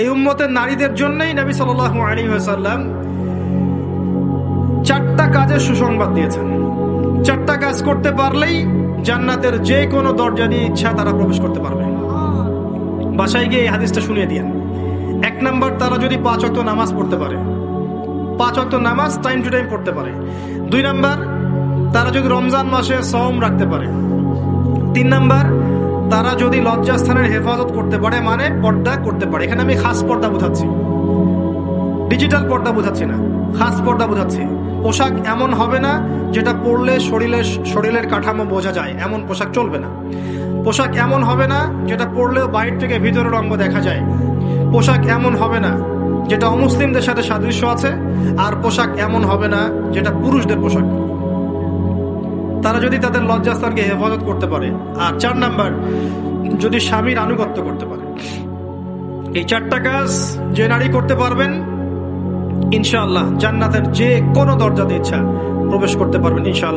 এই উম্মতের নারীদের জন্যই নবী সাল্লাল্লাহু আলাইহি ওয়াসাল্লাম 4টা কাজের সুসংবাদ দিয়েছেন। 4টা কাজ করতে পারলেই জান্নাতের যে কোনো দরজা দিয়ে ইচ্ছা তারা প্রবেশ করতে পারবে। বাসায় গিয়ে এই হাদিসটা শুনিয়ে দিয়েন। 1 নাম্বার, তারা যদি 5 ওয়াক্ত নামাজ পড়তে পারে, 5 ওয়াক্ত নামাজ টাইম টু টাইম পড়তে পারে। 2 নাম্বার, তারা যদি রমজান মাসে সওম রাখতে পারে। 3 নাম্বার, তারা যদি লজ্জাস্থানের হেফাজত করতে পারে, মানে পর্দা করতে পারে। এখানে আমি খাস পর্দা বোঝাচ্ছি, ডিজিটাল পর্দা বোঝাচ্ছি না, খাস পর্দা বোঝাচ্ছি। পোশাক এমন হবে না যেটা পরলে শরীরের কাঠামো বোঝা যায়, এমন পোশাক চলবে না। পোশাক এমন হবে না যেটা পরলেও বাইরে থেকে ভিতরের অঙ্গ দেখা যায়। পোশাক এমন হবে না যেটা অমুসলিমদের সাথে সাদৃশ্য আছে। আর পোশাক এমন হবে না যেটা পুরুষদের পোশাক। তারা যদি তাদের লজ্জাস্থানকে হেফাজত করতে পারে। আর 4 নাম্বার, যদি স্বামীর আনুগত্য করতে পারে। এই 4টা কাজ যে নারী করতে পারবেন, ইনশাআল্লাহ জান্নাতের যে কোনো দরজা দিয়ে ইচ্ছা প্রবেশ করতে পারবেন ইনশাআল্লাহ।